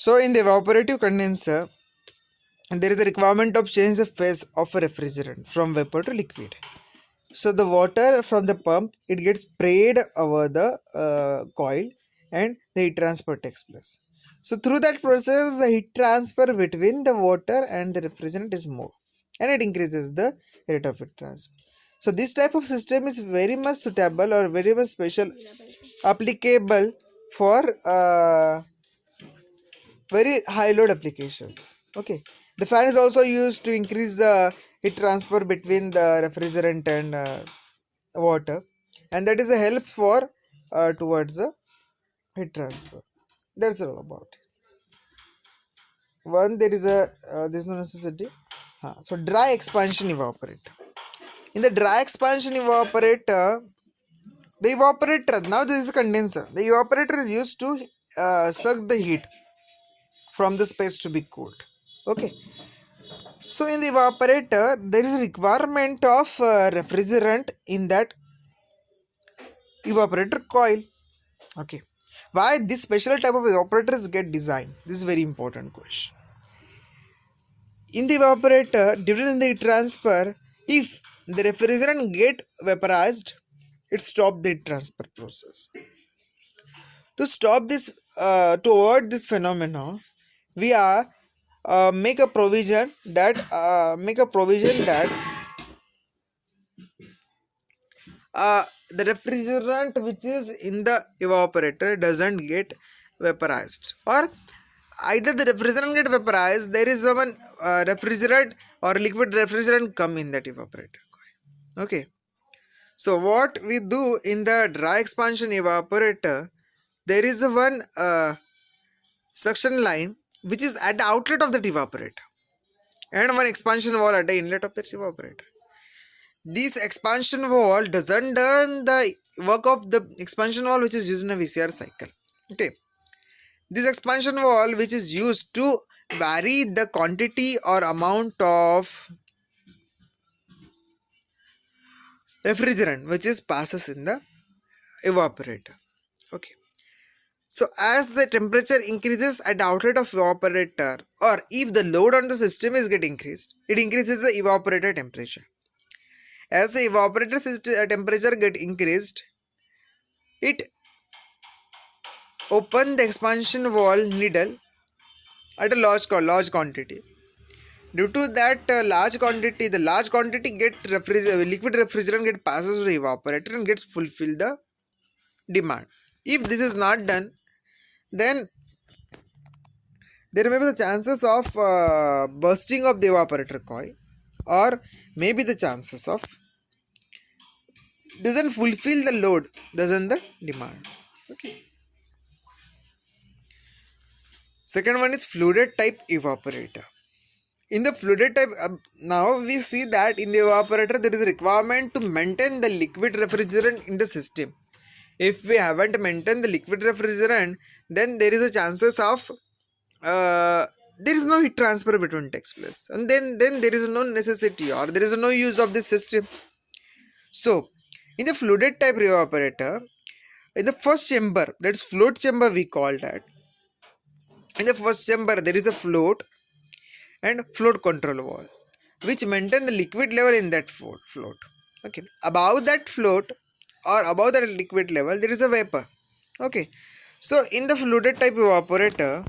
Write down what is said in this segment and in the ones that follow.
So in the evaporative condenser, there is a requirement of change the phase of a refrigerant from vapor to liquid. So the water from the pump, it gets sprayed over the coil, and the heat transfer takes place. So through that process, the heat transfer between the water and the refrigerant is more, and it increases the rate of heat transfer. So this type of system is very much suitable or very much special, applicable for very high load applications. Okay, the fan is also used to increase the heat transfer between the refrigerant and water, and that is a help for towards the heat transfer. That's all about it. One, there is a there's no necessity. So dry expansion evaporator. In the dry expansion evaporator, the evaporator, now this is a condenser. The evaporator is used to suck the heat from the space to be cooled. Okay. So in the evaporator, there is a requirement of refrigerant in that evaporator coil. Okay. Why this special type of evaporators get designed? This is very important question. In the evaporator, during the transfer, if the refrigerant get vaporized, it stop the transfer process. To stop this, to avoid this phenomenon, we are make a provision that the refrigerant which is in the evaporator doesn't get vaporized, or either the refrigerant get vaporized, there is one refrigerant or liquid refrigerant come in that evaporator. Okay, so what we do in the dry expansion evaporator, there is one suction line which is at the outlet of that evaporator, and one expansion wall at the inlet of that evaporator. This expansion wall doesn't done the work of the expansion wall which is used in a VCR cycle. Okay, this expansion wall which is used to vary the quantity or amount of refrigerant which is passes in the evaporator. Okay, so as the temperature increases at the outlet of evaporator, or if the load on the system is get increased, it increases the evaporator temperature. As the evaporator temperature get increased, it open the expansion wall needle at a large quantity. Due to that the large quantity get liquid refrigerant get passes to the evaporator and gets fulfill the demand. If this is not done, then there may be the chances of bursting of the evaporator coil, or maybe the chances of doesn't fulfill the load, doesn't the demand. Okay. Second one is fluided type evaporator. In the fluided type, now we see that in the evaporator there is a requirement to maintain the liquid refrigerant in the system. If we haven't maintained the liquid refrigerant, then there is a chances of there is no heat transfer between takes place, and then there is no necessity or there is no use of this system. So in the fluided type evaporator, in the first chamber, that's float chamber we call that. In the first chamber there is a float and float control wall which maintain the liquid level in that float. Okay, above that float or above that liquid level there is a vapor. Okay, so in the fluided type evaporator,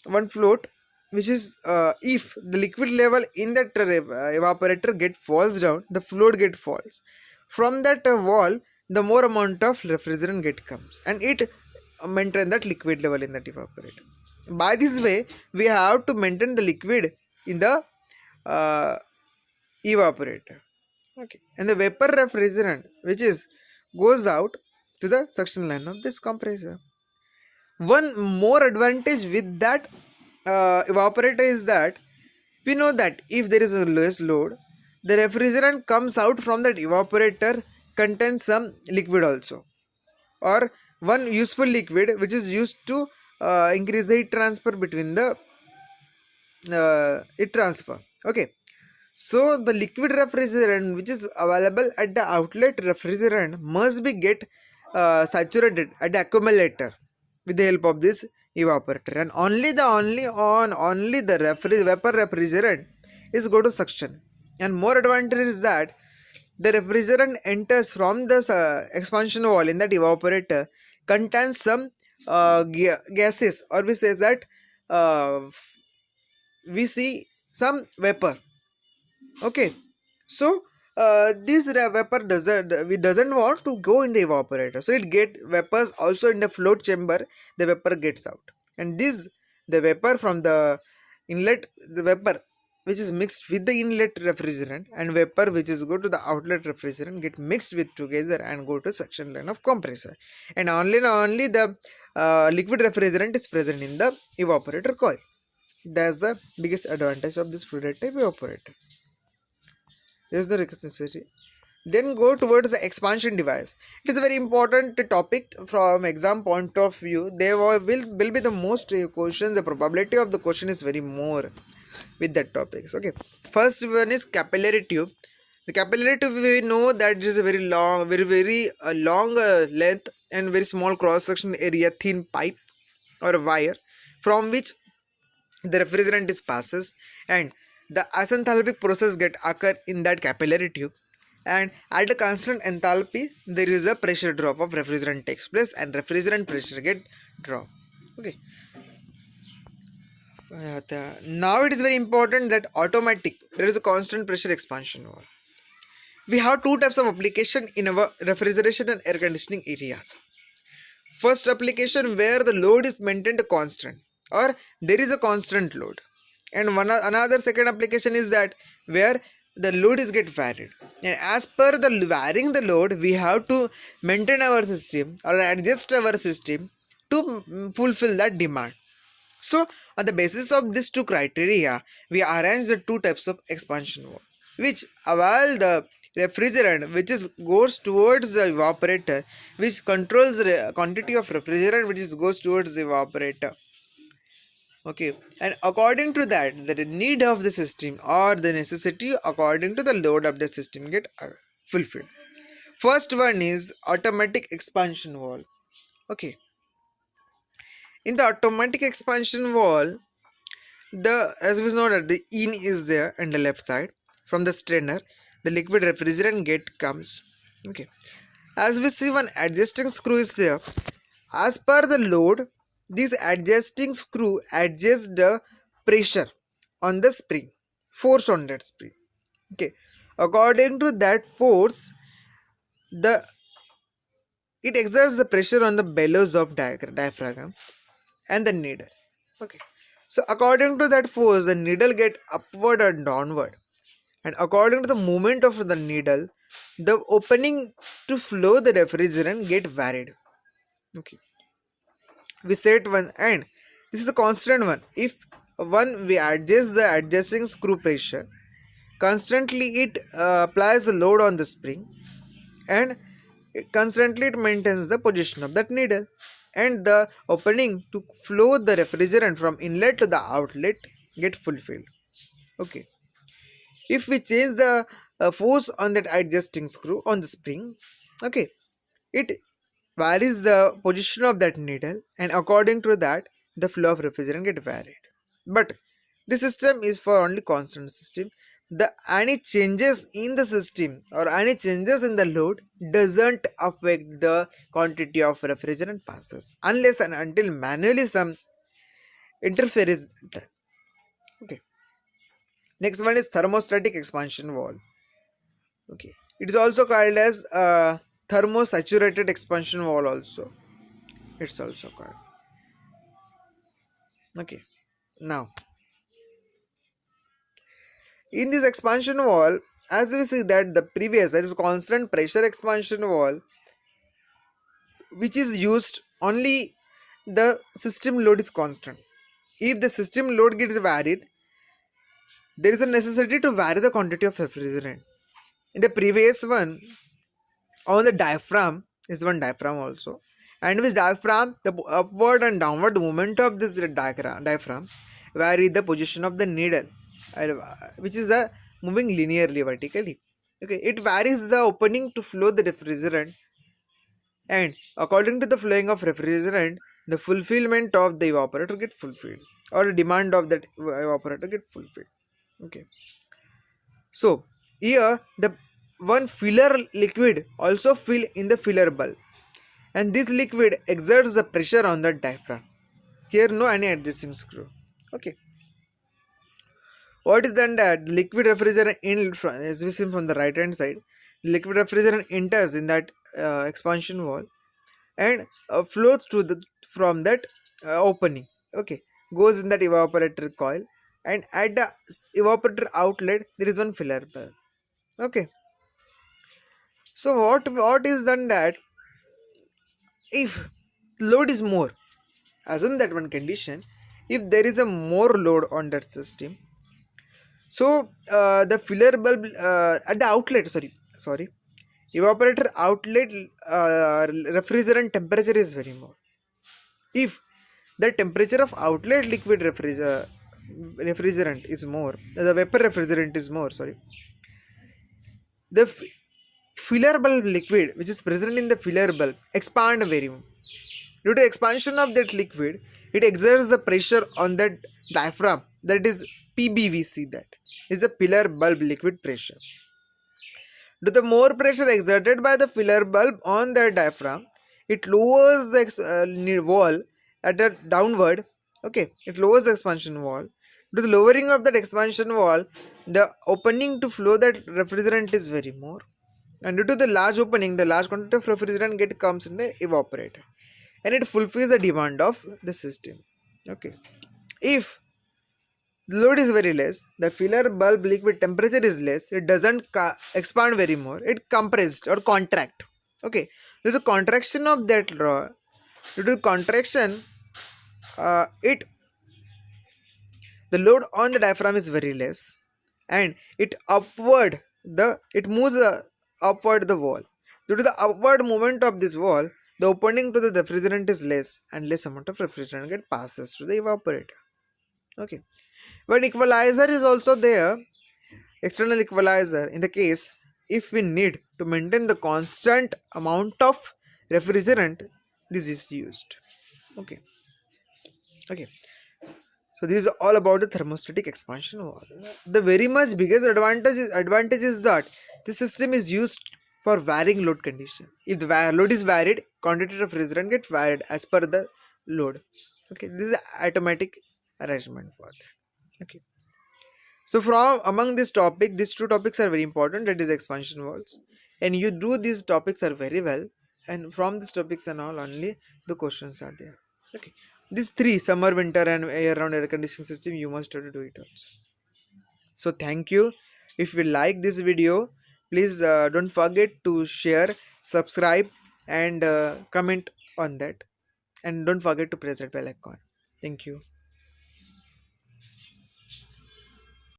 one float which is if the liquid level in that evaporator get falls down, the float get falls from that wall, the more amount of refrigerant get comes, and it maintain that liquid level in that evaporator. By this way we have to maintain the liquid in the evaporator. Okay, and the vapor refrigerant which is goes out to the suction line of this compressor. One more advantage with that evaporator is that we know that if there is a lowest load, the refrigerant comes out from that evaporator contains some liquid also, or one useful liquid which is used to increase the heat transfer between the heat transfer. Okay, so the liquid refrigerant which is available at the outlet refrigerant must be get saturated at the accumulator. with the help of this evaporator, and only the vapor refrigerant is go to suction. And more advantage is that the refrigerant enters from the expansion wall in that evaporator, contains some gases, or we say that uh, we see some vapor. Okay, so this vapor doesn't want to go in the evaporator, so it get vapors also in the float chamber. The vapor gets out, and this the vapor from the inlet, the vapor which is mixed with the inlet refrigerant, and vapor which is go to the outlet refrigerant get mixed with together and go to suction line of compressor, and only the liquid refrigerant is present in the evaporator coil. That's the biggest advantage of this fluid type evaporator. This is the necessity. Then go towards the expansion device. It is a very important topic from exam point of view. There will be the most questions. The probability of the question is very more with that topics. Okay. First one is capillary tube. The capillary tube, we know that it is a very long, very long length and very small cross section area, thin pipe or a wire, from which the refrigerant is passes, and the isenthalpic process get occur in that capillary tube, and at a constant enthalpy there is a pressure drop of refrigerant takes place, and refrigerant pressure get drop. Okay, now it is very important that automatic there is a constant pressure expansion valve. We have two types of application in our refrigeration and air conditioning areas. First application where the load is maintained constant, or there is a constant load, and another second application is that where the load is get varied, and as per the varying the load we have to maintain our system or adjust our system to fulfill that demand. So on the basis of these two criteria, we arrange the two types of expansion valve, which while the refrigerant which is goes towards the evaporator, which controls the quantity of refrigerant which is goes towards the evaporator. Okay, and according to that, the need of the system or the necessity according to the load of the system get fulfilled. First one is automatic expansion valve. Okay, in the automatic expansion valve, the as we know that the in is there on the left side from the strainer, the liquid refrigerant gate comes. Okay, as we see one adjusting screw is there. As per the load, this adjusting screw adjusts the pressure on the spring, force on that spring. Okay, according to that force, the it exerts the pressure on the bellows of diaphragm and the needle. Okay, so according to that force, the needle get upward or downward, and according to the movement of the needle, the opening to flow the refrigerant get varied. Okay, we set one, and this is a constant one. If one we adjust the adjusting screw pressure constantly, it applies the load on the spring, and constantly it maintains the position of that needle, and the opening to flow the refrigerant from inlet to the outlet get fulfilled. Okay, if we change the force on that adjusting screw on the spring, okay, it varies the position of that needle, and according to that the flow of refrigerant get varied. But the system is for only constant system. The any changes in the system or any changes in the load doesn't affect the quantity of refrigerant passes unless and until manually some interference is done. Okay, next one is thermostatic expansion valve. Okay, it is also called as thermosaturated expansion valve also, it's also called. Okay, now in this expansion valve, as we see that the previous, that is constant pressure expansion valve, which is used only the system load is constant. If the system load gets varied, there is a necessity to vary the quantity of refrigerant. In the previous one, on the diaphragm is one diaphragm also, and with diaphragm the upward and downward movement of this diaphragm vary the position of the needle, which is a moving linearly vertically. Okay, it varies the opening to flow the refrigerant, and according to the flowing of refrigerant, the fulfillment of the evaporator get fulfilled, or demand of that evaporator get fulfilled. Okay. So here the one filler liquid also fill in the filler bulb, and this liquid exerts the pressure on the diaphragm. Here no any adjusting screw. Okay. What is then that liquid refrigerant in, as we see from the right hand side, liquid refrigerant enters in that expansion wall and flows through the from that opening. Okay, goes in that evaporator coil, and at the evaporator outlet there is one filler bulb. Okay, so what is done that if load is more, assume that one condition, if there is a more load on that system, so the filler bulb at the outlet, sorry, evaporator outlet refrigerant temperature is very more. If the temperature of outlet liquid refrigerant is more, the vapor refrigerant is more, sorry, the filler bulb liquid which is present in the filler bulb expand very more. Due to expansion of that liquid, it exerts the pressure on that diaphragm, that is PBVC, that is the filler bulb liquid pressure. To the more pressure exerted by the filler bulb on the diaphragm, it lowers the wall at the downward. Okay, it lowers the expansion wall. To the lowering of that expansion wall, the opening to flow that refrigerant is very more, and due to the large opening, the large quantity of refrigerant get comes in the evaporator, and it fulfills the demand of the system. Okay, if the load is very less, the filler bulb liquid temperature is less, it doesn't expand very more, it compressed or contract. Okay, due to contraction of that due to contraction, it the load on the diaphragm is very less, and it moves upward the wall. Due to the upward movement of this wall, the opening to the refrigerant is less, and less amount of refrigerant get passes to the evaporator. Okay, but equalizer is also there, external equalizer, in the case if we need to maintain the constant amount of refrigerant, this is used. Okay. Okay, so this is all about the thermostatic expansion wall. The very much biggest advantage is that the system is used for varying load condition. If the load is varied, quantity of refrigerant get varied as per the load. Okay, this is automatic arrangement for that. Okay, so from among this topic, these two topics are very important, that is expansion walls, and you do these topics are very well, and from these topics and all only the questions are there. Okay, these three, summer, winter and air round air conditioning system, you must have to do it also. So thank you. If you like this video, please don't forget to share, subscribe and comment on that, and don't forget to press that bell icon. Thank you.